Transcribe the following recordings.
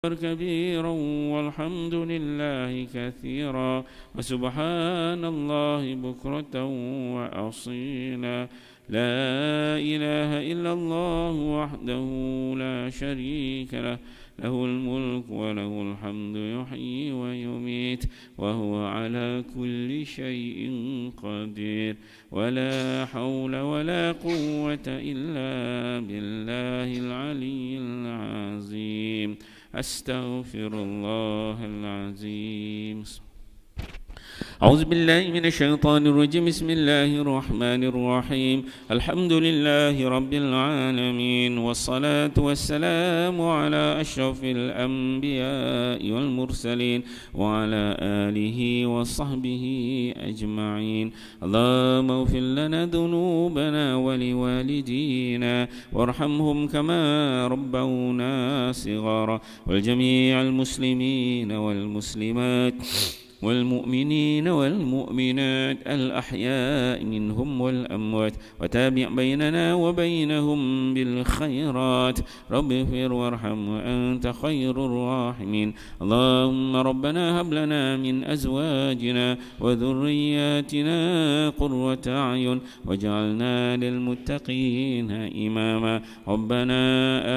كبيرا والحمد لله كثيرا وسبحان الله بكرة وأصيلا لا إله إلا الله وحده لا شريك له له الملك وله الحمد يحيي ويميت وهو على كل شيء قدير ولا حول ولا قوة إلا بالله العلي العظيم أستغفر الله العظيم. أعوذ بالله من الشيطان الرجيم. بسم الله الرحمن الرحيم. الحمد لله رب العالمين والصلاة والسلام على أشرف الأنبياء والمرسلين وعلى آله وصحبه أجمعين. اللهم اغفر لنا ذنوبنا ولوالدينا وارحمهم كما ربونا صغارا والجميع المسلمين والمسلمات والمؤمنين والمؤمنات الأحياء منهم والأموات وتابع بيننا وبينهم بالخيرات رب اغفر وارحم وأنت خير الراحمين. اللهم ربنا هب لنا من أزواجنا وذرياتنا قرة أعين واجعلنا للمتقين إماما. ربنا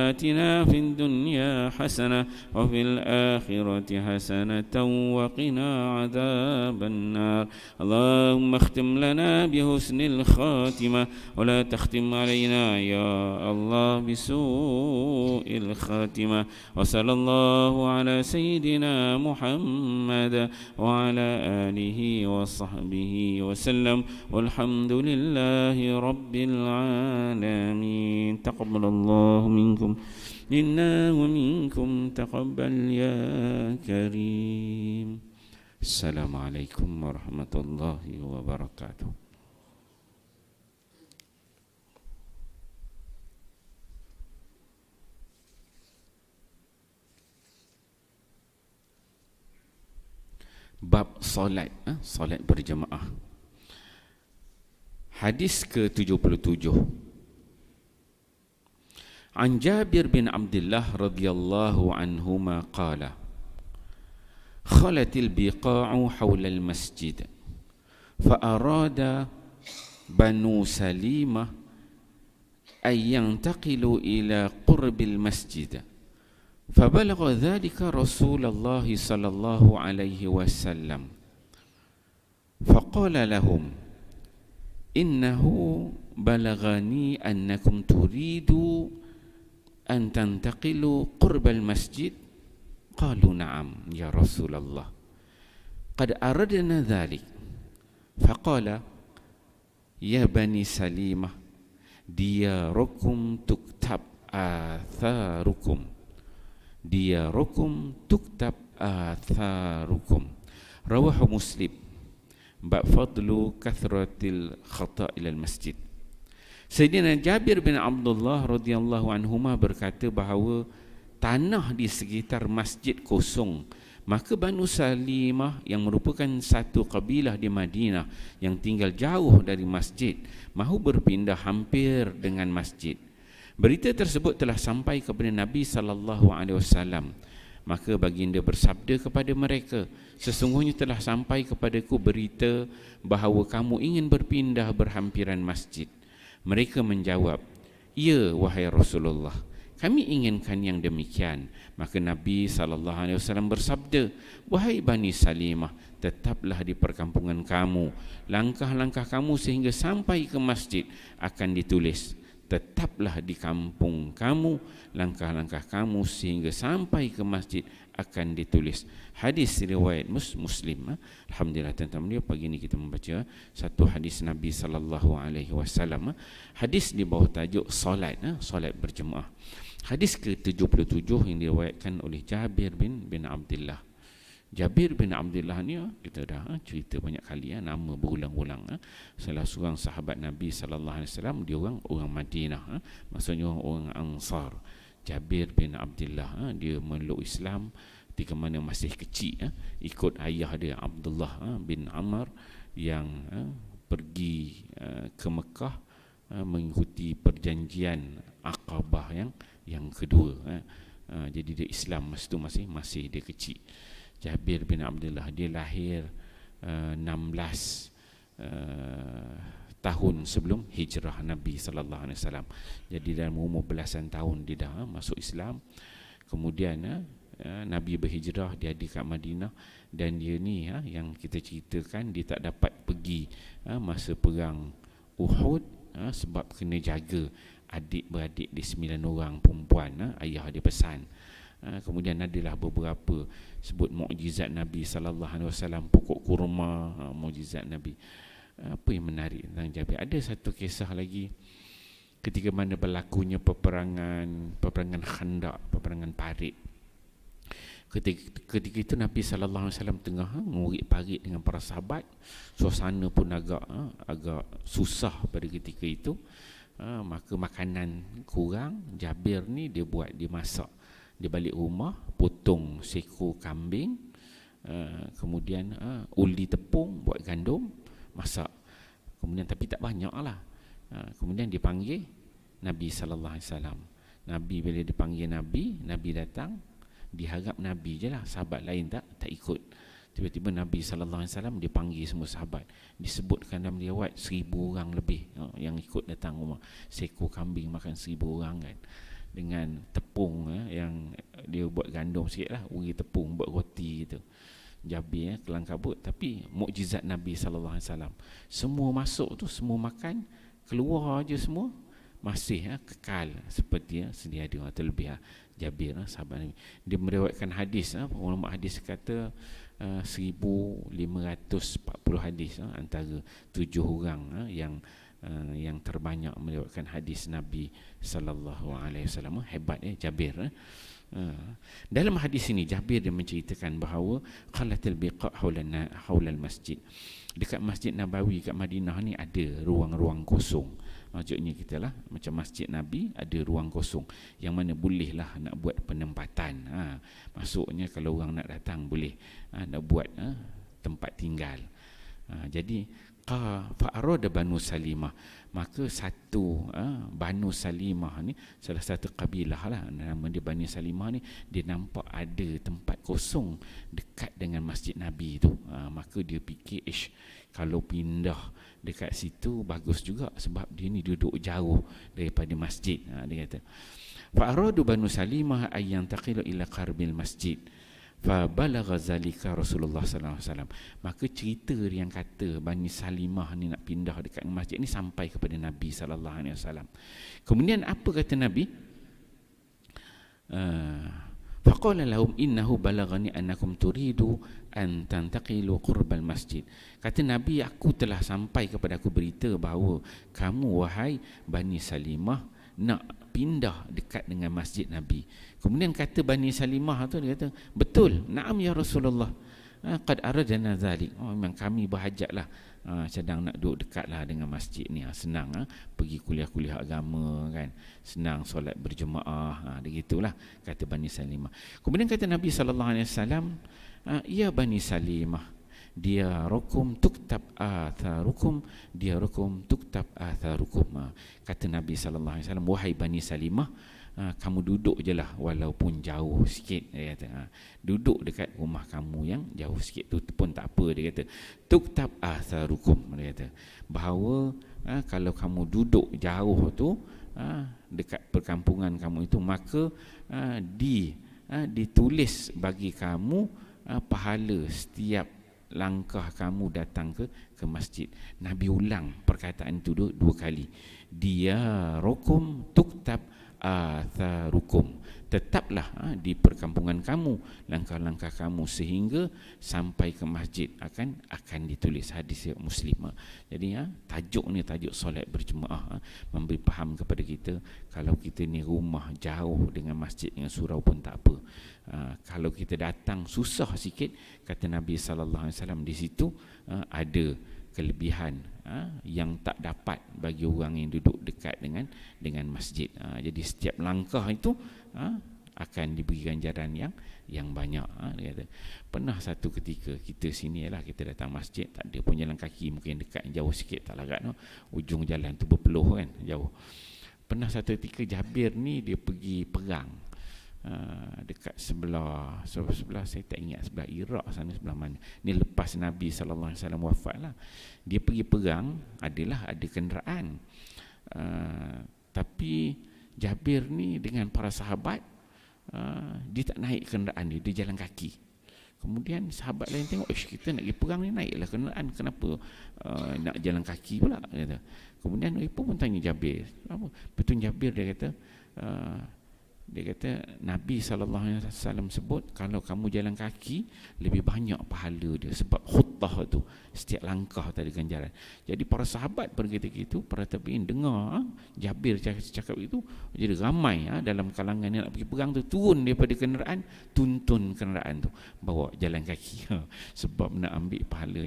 آتنا في الدنيا حسنة وفي الآخرة حسنة وقنا عذاب النار. اللهم اختم لنا بحسن الخاتمة ولا تختم علينا يا الله بسوء الخاتمة. وصلى الله على سيدنا محمد وعلى آله وصحبه وسلم والحمد لله رب العالمين. تقبل الله منكم منا ومنكم تقبل يا كريم. Assalamualaikum warahmatullahi wabarakatuh. Bab solat, solat berjemaah. Hadis ke-77. An Jabir bin Abdullah radhiyallahu anhuma qala خلت البقاع حول المسجد فأراد بنو سليمة أن ينتقلوا إلى قرب المسجد فبلغ ذلك رسول الله صلى الله عليه وسلم فقال لهم إنه بلغني أنكم تريدوا أن تنتقلوا قرب المسجد. قالوا نعم يا رسول الله قد أردنا ذلك. فقال يا بني سليمة دياركم تكتب آثاركم دياركم تكتب آثاركم. رواه مسلم. باب فضل كثرة الخطأ إلى المسجid. Sayyidina Jabir bin Abdullah radhiyallahu anhuma berkata bahawa tanah di sekitar masjid kosong, maka Banu Salimah yang merupakan satu kabilah di Madinah yang tinggal jauh dari masjid mahu berpindah hampir dengan masjid. Berita tersebut telah sampai kepada Nabi SAW. Maka baginda bersabda kepada mereka, sesungguhnya telah sampai kepadaku berita bahawa kamu ingin berpindah berhampiran masjid. Mereka menjawab, ya wahai Rasulullah, kami inginkan yang demikian. Maka Nabi SAW bersabda, wahai Bani Salimah, tetaplah di perkampungan kamu. Langkah-langkah kamu sehingga sampai ke masjid akan ditulis. Tetaplah di kampung kamu. Langkah-langkah kamu sehingga sampai ke masjid akan ditulis. Hadis riwayat Muslim. Alhamdulillah tuan-tuan dia, pagi ini kita membaca satu hadis Nabi SAW. Hadis di bawah tajuk solat, solat berjemaah. Hadis ke-77 yang diriwayatkan oleh Jabir bin Abdullah. Jabir bin Abdullah ni kita dah cerita banyak kali, nama berulang-ulang. Salah seorang sahabat Nabi SAW, dia orang Madinah, maksudnya orang Ansar. Jabir bin Abdullah, dia meluk Islam ketika mana masih kecil, ikut ayah dia Abdullah bin Amr yang pergi ke Mekah mengikuti perjanjian Aqabah yang kedua. Jadi dia Islam masa tu masih dia kecil. Jabir bin Abdullah, dia lahir 16 tahun sebelum hijrah Nabi sallallahu alaihi wasallam. Jadi dalam umur belasan tahun dia dah masuk Islam. Kemudian Nabi berhijrah, dia ada kat Madinah, dan dia ni yang kita ceritakan, dia tak dapat pergi masa perang Uhud sebab kena jaga adik-beradik dia 9 orang perempuan. Ayah dia pesan. Kemudian adalah beberapa sebut mukjizat Nabi sallallahu alaihi wasallam, pokok kurma, mukjizat Nabi. Apa yang menarik tentang Jabir? Ada satu kisah lagi ketika mana berlakunya peperangan Khandaq, peperangan Parit. Ketika itu Nabi sallallahu alaihi wasallam tengah ngurik parit dengan para sahabat. Suasana pun agak susah pada ketika itu. Maka makanan kurang. Jabir ni dia masak. Dia balik rumah, potong seekor kambing, kemudian uli tepung, buat gandum, masak. Kemudian tapi tak banyak lah. Kemudian dia panggil Nabi sallallahu alaihi wasallam. Nabi, bila dipanggil Nabi datang. Diharap Nabi je lah, sahabat lain tak ikut. Tiba-tiba Nabi sallallahu alaihi wasallam dia panggil semua sahabat. Disebutkan dalam riwayat 1000 orang lebih yang ikut datang rumah. Seekor kambing makan 1000 orang kan. Dengan tepung yang dia buat gandum sikit lah, uri tepung buat roti gitu. Jabir kelang kabut. Tapi mukjizat Nabi sallallahu alaihi wasallam, semua masuk tu, semua makan, keluar aja semua masih kekal seperti sedia ada, terlebih Jabir sahabat Nabi. Dia meriwayatkan hadis, ulama hadis kata 1540 hadis, antara 7 orang yang terbanyak meriwayatkan hadis Nabi sallallahu alaihi wasallam. Hebat Jabir. Dalam hadis ini Jabir dia menceritakan bahawa qalatil biqa haulal masjid. Dekat Masjid Nabawi kat Madinah ni ada ruang-ruang kosong. Maksudnya kita lah, macam Masjid Nabi ada ruang kosong yang mana boleh lah nak buat penempatan. Maksudnya kalau orang nak datang boleh nak buat tempat tinggal. Jadi fa'arada Banu Salimah, maka satu Banu Salimah ni, salah satu kabilah lah, nama dia Banu Salimah ni, dia nampak ada tempat kosong dekat dengan Masjid Nabi tu. Maka dia fikir, kalau pindah dekat situ bagus juga, sebab dia ni duduk jauh daripada masjid. Dia kata fa'aradu Banu Salimah ayyan taqilu ila qarbil masjid fa balagha zalika Rasulullah sallallahu alaihi wasallam. Maka cerita yang kata Bani Salimah ni nak pindah dekat masjid ni sampai kepada Nabi sallallahu alaihi wasallam. Kemudian apa kata Nabi? Faqala lahum innahu balaghani annakum turidu an tantaqilu qurbal masjid. Kata Nabi, aku telah sampai kepada aku berita bahawa kamu wahai Bani Salimah nak pindah dekat dengan masjid Nabi. Kemudian kata Bani Salimah tu, dia kata, betul, na'am ya Rasulullah, qad aradana zalik. Memang kami berhajatlah, sedang nak duduk dekatlah dengan masjid ni. Senang pergi kuliah-kuliah agama kan, senang solat berjemaah, begitulah kata Bani Salimah. Kemudian kata Nabi sallallahu alaihi wasallam, ya Bani Salimah, diarukum tuktab atharukum, diarukum tuktab atharukum. Kata Nabi sallallahu alaihi wasallam, wahai Bani Salimah, kamu duduk je lah walaupun jauh sikit. Dia kata, duduk dekat rumah kamu yang jauh sikit tu pun tak apa. Dia kata tuktab atharukum. Dia kata bahawa kalau kamu duduk jauh tu dekat perkampungan kamu itu, maka ditulis bagi kamu pahala setiap langkah kamu datang ke masjid. Nabi ulang perkataan itu dua kali. Diarukum tuktab atharukum, tetaplah di perkampungan kamu langkah-langkah kamu sehingga sampai ke masjid akan ditulis. Hadis Muslim. Jadi tajuk ni tajuk solat berjemaah, memberi faham kepada kita kalau kita ni rumah jauh dengan masjid dengan surau pun tak apa. Kalau kita datang susah sikit, kata Nabi sallallahu alaihi wasallam, di situ ada kelebihan yang tak dapat bagi orang yang duduk dekat dengan masjid. Jadi setiap langkah itu akan diberi ganjaran yang banyak. Dia kata, pernah satu ketika kita sini lah, kita datang masjid, tak ada pun jalan kaki, mungkin dekat jauh sikit tak larat, ujung jalan tu berpeluh kan, jauh. Pernah satu ketika Jabir ni dia pergi perang. dekat sebelah saya tak ingat sebelah Iraq sana sebelah mana. Ni lepas Nabi SAW wafat lah. Dia pergi perang, ada kenderaan. Tapi Jabir ni dengan para sahabat, dia tak naik kenderaan dia jalan kaki. Kemudian sahabat lain tengok, kita nak pergi perang ni, naiklah kenderaan, kenapa nak jalan kaki pula, kata. Kemudian mereka pun tanya Jabir, apa? Betul Jabir, dia kata Nabi SAW sebut kalau kamu jalan kaki lebih banyak pahala dia, sebab khutbah tu setiap langkah tadi ganjaran. Jadi para sahabat berkata gitu, para tabi'in dengar Jabir cakap itu, jadi ramai dalam kalangan yang nak pergi perang tu turun daripada kenderaan, tuntun kenderaan tu bawa jalan kaki sebab nak ambil pahala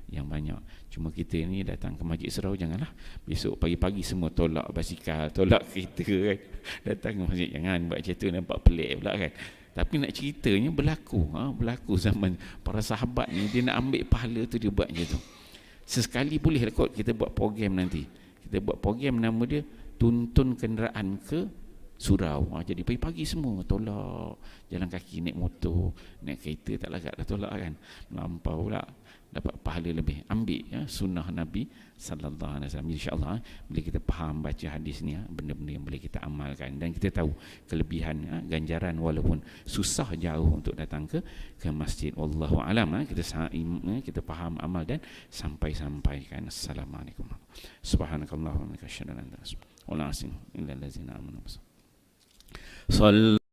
yang banyak. Cuma kita ni datang ke Masjid Serau, janganlah besok pagi-pagi semua tolak basikal, tolak kereta kan. Datang ke masjid, jangan buat macam tu, nampak pelik pula kan. Tapi nak ceritanya berlaku zaman para sahabat ni, dia nak ambil pahala tu dia buat macam tu. Sesekali boleh lah kot kita buat program nanti. Kita buat program nama dia tuntun kenderaan ke surau. Jadi pagi-pagi semua tolak jalan kaki, naik motor, naik kereta tak lagak dah tolak kan. Melampau pula dapat pahala lebih. Ambil sunnah Nabi sallallahu alaihi wasallam. Insya-Allah bila kita faham baca hadis ni, benda-benda yang boleh kita amalkan, dan kita tahu kelebihan ganjaran walaupun susah jauh untuk datang ke masjid. Wallahu alam. Kita faham amal dan sampaikan. Assalamualaikum. Subhanakallahumma wa bihamdika asyhadu an la ilaha illa anta astaghfiruka wa atubu ilaik.